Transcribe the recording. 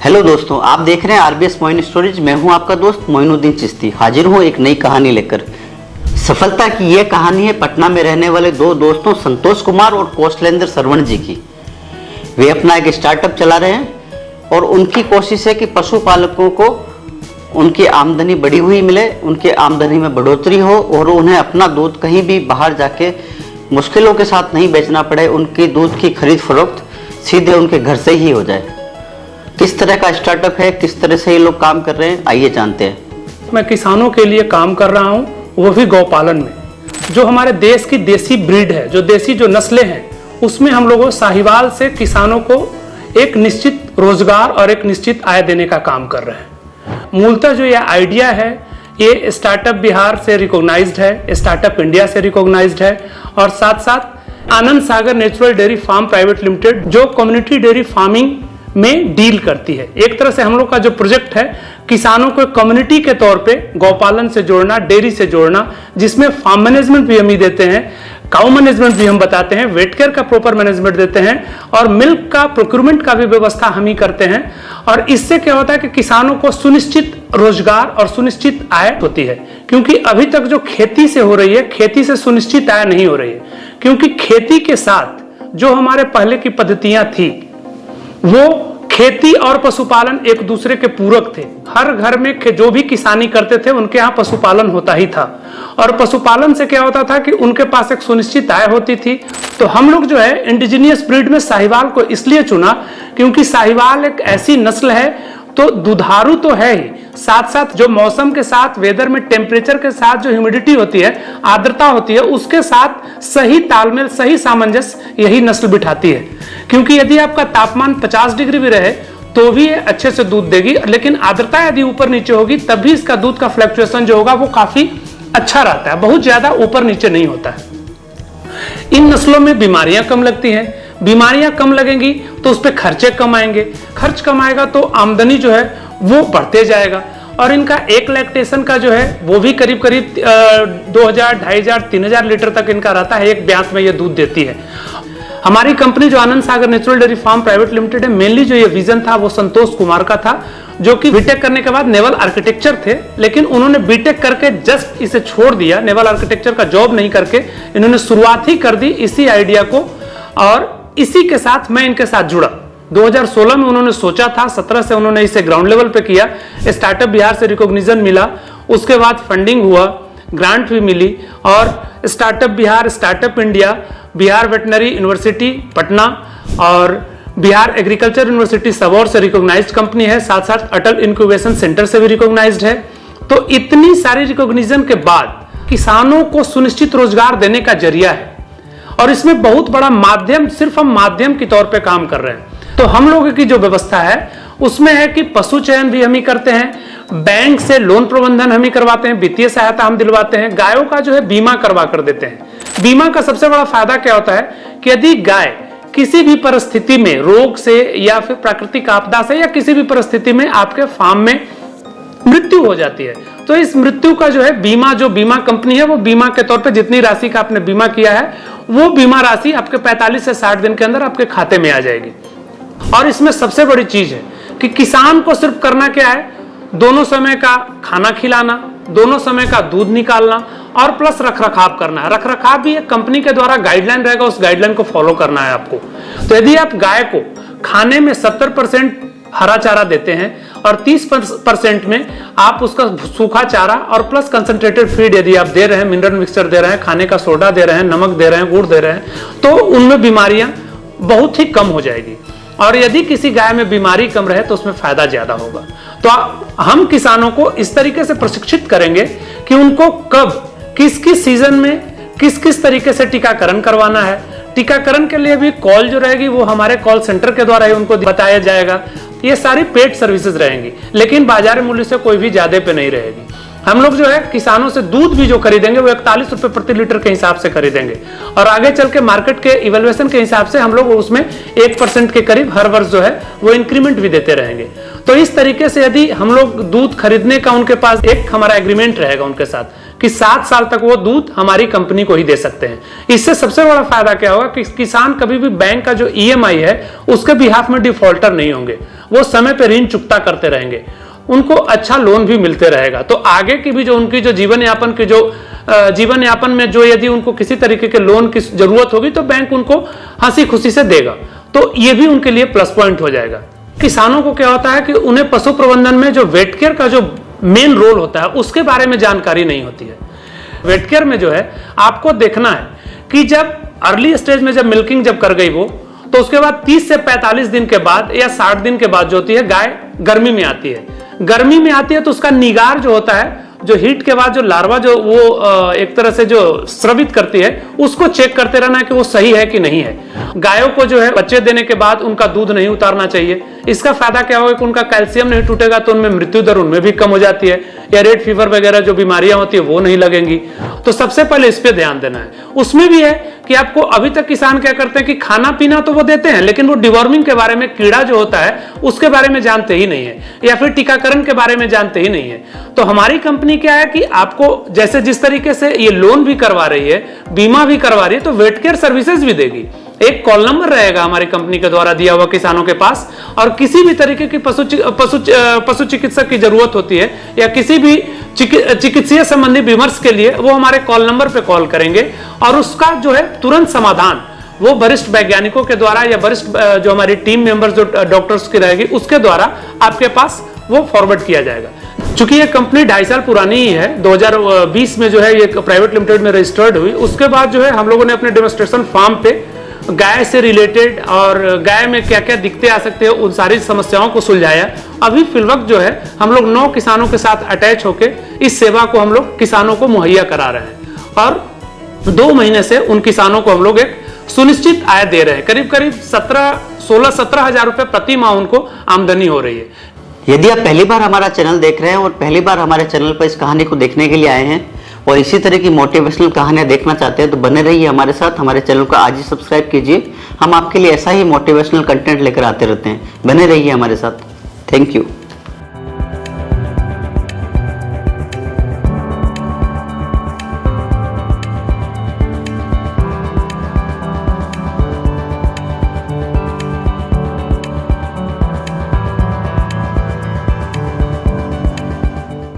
Hello दोस्तों, आप देख रहे हैं आरबीएस मोइन स्टोरीज। मैं हूं आपका दोस्त मोइनुद्दीन चिश्ती। हाजिर हूं एक नई कहानी लेकर। सफलता की यह कहानी है पटना में रहने वाले दो दोस्तों संतोष कुमार और कौशलेंद्र श्रवण जी की। वे अपना एक स्टार्टअप चला रहे हैं और उनकी कोशिश है कि पशुपालकों को उनकी आमदनी बढ़ी हुई मिले, उनके आमदनी में बढ़ोतरी हो और उन्हें अपना दूध कहीं भी बाहर जाके मुश्किलों के साथ नहीं बेचना पड़े। उनकी दूध की खरीद फरोख्त सीधे उनके घर से ही हो जाए। किस तरह का स्टार्टअप है, किस तरह से ये लोग काम कर रहे हैं, आइए जानते हैं। मैं किसानों के लिए काम कर रहा हूँ, वो भी गौपालन में। जो हमारे देश की देसी ब्रीड है, जो देसी जो नस्लें हैं, उसमें हम लोगों साहिवाल से किसानों को एक निश्चित रोजगार और एक निश्चित आय देने का काम कर रहे हैं। मूलतः जो ये आइडिया है, ये स्टार्टअप बिहार से रिकॉग्नाइज्ड है, स्टार्टअप इंडिया से रिकॉग्नाइज्ड है और साथ साथ Anand Sagar natural dairy farm private limited जो कम्युनिटी डेयरी फार्मिंग में डील करती है। एक तरह से हम लोग का जो प्रोजेक्ट है किसानों को कम्युनिटी के तौर पे गौपालन से जोड़ना, डेयरी से जोड़ना, जिसमें फार्म मैनेजमेंट भी हम ही देते हैं, काउ मैनेजमेंट भी हम बताते हैं, वेट केयर का प्रॉपर मैनेजमेंट देते हैं और मिल्क का प्रोक्यूरमेंट का भी व्यवस्था हम ही करते हैं। और इससे क्या होता है कि किसानों को सुनिश्चित रोजगार और सुनिश्चित आय होती है। क्योंकि अभी तक जो खेती से हो रही है, खेती से सुनिश्चित आय नहीं हो रही है। क्योंकि खेती के साथ जो हमारे पहले की पद्धतियां थी, वो खेती और पशुपालन एक दूसरे के पूरक थे। हर घर में जो भी किसानी करते थे उनके यहाँ पशुपालन होता ही था और पशुपालन से क्या होता था कि उनके पास एक सुनिश्चित आय होती थी। तो हम लोग जो है इंडिजिनियस ब्रीड में साहिवाल को इसलिए चुना क्योंकि साहिवाल एक ऐसी नस्ल है, तो दुधारू तो है ही, साथ साथ जो मौसम के साथ, वेदर में टेम्परेचर के साथ जो ह्यूमिडिटी होती है, आर्द्रता होती है, उसके साथ सही तालमेल, सही सामंजस्य यही नस्ल बिठाती है। क्योंकि यदि आपका तापमान 50 डिग्री भी रहे तो भी ये अच्छे से दूध देगी, लेकिन आर्द्रता यदि ऊपर नीचे होगी तब भी इसका दूध का फ्लक्चुएशन जो होगा वो काफी अच्छा रहता है, बहुत ज्यादा ऊपर नीचे नहीं होता है। इन नस्लों में बीमारियां कम लगती हैं। बीमारियां कम लगेंगी तो उस पर खर्चे कम आएंगे, खर्च कम आएगा तो आमदनी जो है वो बढ़ते जाएगा। और इनका एक लैक्टेशन का जो है वो भी करीब करीब 2000, 2500, 3000 लीटर तक इनका रहता है, एक ब्यात में ये दूध देती है। हमारी कंपनी जो Anand Sagar natural dairy farm private limited है, मेनली जो ये विजन था वो संतोष कुमार का था, जो कि बीटेक करने के बाद नेवल आर्किटेक्चर थे, लेकिन उन्होंने बीटेक करके जस्ट इसे छोड़ दिया। नेवल आर्किटेक्चर का जॉब नहीं करके इन्होंने शुरुआत ही कर दी इसी आइडिया को और इसी के साथ मैं इनके साथ जुड़ा। 2016 में उन्होंने सोचा था, 17 से उन्होंने इसे ग्राउंड लेवल पे किया। स्टार्टअप बिहार से रिकॉग्निशन मिला, उसके बाद फंडिंग हुआ, ग्रांट भी मिली और startup Bihar, startup India, Bihar veterinary university Patna और बिहार एग्रीकल्चर यूनिवर्सिटी सबौर से रिकॉग्नाइज्ड कंपनी है। साथ साथ अटल इंक्यूबेशन सेंटर से भी रिकॉग्नाइज्ड है। तो इतनी सारी रिकॉग्निशन के बाद किसानों को सुनिश्चित रोजगार देने का जरिया है और इसमें बहुत बड़ा माध्यम, सिर्फ हम माध्यम के तौर पे काम कर रहे हैं। तो हम लोगों की जो व्यवस्था है उसमें है कि पशु चयन भी हम ही करते हैं, बैंक से लोन प्रबंधन हम ही करवाते हैं, वित्तीय सहायता हम दिलवाते हैं, गायों का जो है बीमा करवा कर देते हैं। बीमा का सबसे बड़ा फायदा क्या होता है कि यदि गाय किसी भी परिस्थिति में, रोग से या फिर प्राकृतिक आपदा से या किसी भी परिस्थिति में आपके फार्म में मृत्यु हो जाती है, तो इस मृत्यु का जो है बीमा, जो बीमा कंपनी है वो बीमा के तौर पे जितनी राशि का आपने बीमा किया है वो बीमा राशि आपके 45 से 60 दिन के अंदर आपके खाते में आ जाएगी। और इसमें सबसे बड़ी चीज है कि किसान को सिर्फ करना क्या है, दोनों समय का खाना खिलाना, दोनों समय का दूध निकालना और प्लस रखरखाव करना है। रखरखाव भी एक कंपनी के द्वारा गाइडलाइन रहेगा, उस गाइडलाइन को फॉलो करना है आपको। तो यदि आप गाय को खाने में 70% हरा चारा देते हैं और 30% में आप उसका सूखा चारा और प्लस कंसंट्रेटेड फीड यदि आप दे रहे हैं, मिनरल मिक्सचर दे रहे हैं, खाने का सोडा दे रहे हैं, नमक दे रहे हैं, गुड़ दे रहे हैं, तो उनमें बीमारियां बहुत ही कम हो जाएगी। और यदि किसी गाय में बीमारी कम रहे तो उसमें फायदा ज्यादा होगा। तो हम किसानों को इस तरीके से प्रशिक्षित करेंगे कि उनको कब, किस किस सीजन में, किस किस तरीके से टीकाकरण करवाना है। टीकाकरण के लिए भी कॉल जो रहेगी वो हमारे कॉल सेंटर के द्वारा ही उनको बताया जाएगा। ये सारी पेड सर्विसेज रहेंगी, लेकिन बाजार मूल्य से कोई भी ज्यादा पे नहीं रहेगी। हम लोग जो है किसानों से दूध भी जो खरीदेंगे वो 41 रुपए प्रति लीटर के हिसाब से खरीदेंगे और आगे चल के मार्केट के इवैल्यूएशन के हिसाब से हम लोग उसमें 1% के करीब हर वर्ष जो है वो इंक्रीमेंट भी देते रहेंगे। तो इस तरीके से यदि हम लोग दूध खरीदने का उनके पास एक हमारा एग्रीमेंट रहेगा उनके साथ कि 7 साल तक वो दूध हमारी कंपनी को ही दे सकते हैं। इससे सबसे बड़ा फायदा क्या होगा कि किसान कभी भी बैंक का जो ईएमआई है उसके बिहाफ में डिफॉल्टर नहीं होंगे, वो समय पर ऋण चुकता करते रहेंगे, उनको अच्छा लोन भी मिलते रहेगा। तो आगे की भी जो उनकी जो जीवन यापन में जो यदि उनको किसी तरीके के लोन की जरूरत होगी तो बैंक उनको हंसी खुशी से देगा, तो ये भी उनके लिए प्लस पॉइंट हो जाएगा। किसानों को क्या होता है कि उन्हें पशु प्रबंधन में जो वेट केयर का जो मेन रोल होता है उसके बारे में जानकारी नहीं होती है। वेट केयर में जो है आपको देखना है कि जब अर्ली स्टेज में जब मिल्किंग जब कर गई वो, तो उसके बाद 30 से 45 दिन के बाद या 60 दिन के बाद जो होती है गाय गर्मी में आती है। गर्मी में आती है तो उसका निगार जो होता है, जो हीट के बाद जो लार्वा जो वो एक तरह से जो स्रवित करती है, उसको चेक करते रहना है कि वो सही है कि नहीं है। गायों को जो है बच्चे देने के बाद उनका दूध नहीं उतारना चाहिए। इसका फायदा क्या होगा कि उनका कैल्शियम नहीं टूटेगा तो उनमें मृत्यु दर उनमें भी कम हो जाती है, या रेड फीवर वगैरह जो बीमारियां होती है वो नहीं लगेंगी। तो सबसे पहले इस पे ध्यान देना है। उसमें भी है कि आपको अभी तक किसान क्या करते हैं कि खाना पीना तो वो देते हैं, लेकिन वो डिवॉर्मिंग के बारे में, कीड़ा जो होता है उसके बारे में जानते ही नहीं है, या फिर टीकाकरण के बारे में जानते ही नहीं है। तो हमारी कंपनी क्या है कि आपको जैसे जिस तरीके से ये लोन भी करवा रही है, बीमा भी करवा रही है, तो वेट केयर सर्विसेज भी देगी। एक कॉल नंबर रहेगा हमारी कंपनी के द्वारा दिया हुआ किसानों के पास, और किसी भी तरीके की पशु चिकित्सक की जरूरत होती है या किसी भी चिकित्सीय संबंधी विमर्श के लिए वो हमारे कॉल नंबर पे कॉल करेंगे, और उसका जो है तुरंत समाधान वो वरिष्ठ वैज्ञानिकों के द्वारा या वरिष्ठ जो हमारी टीम मेंबर्स जो डॉक्टर्स की रहेगी उसके द्वारा आपके पास वो फॉरवर्ड किया जाएगा। चूंकि ये कंपनी 2.5 साल पुरानी ही है, 2020 में जो है ये प्राइवेट लिमिटेड में रजिस्टर्ड हुई। उसके बाद जो है हम लोगों ने अपने डेमोन्स्ट्रेशन फार्म पे गाय से रिलेटेड और गाय में क्या क्या दिक्कतें आ सकते हैं उन सारी समस्याओं को सुलझाया। अभी फिलवक्त जो है हम लोग 9 किसानों के साथ अटैच होके इस सेवा को हम लोग किसानों को मुहैया करा रहे हैं, और 2 महीने से उन किसानों को हम लोग एक सुनिश्चित आय दे रहे हैं। करीब करीब 16-17 हजार रुपए प्रति माह उनको आमदनी हो रही है। यदि आप पहली बार हमारा चैनल देख रहे हैं और पहली बार हमारे चैनल पर इस कहानी को देखने के लिए आए हैं और इसी तरह की मोटिवेशनल कहानियां देखना चाहते हैं, तो बने रहिए हमारे साथ। हमारे चैनल को आज ही सब्सक्राइब कीजिए। हम आपके लिए ऐसा ही मोटिवेशनल कंटेंट लेकर आते रहते हैं। बने रहिए हमारे साथ। Thank you.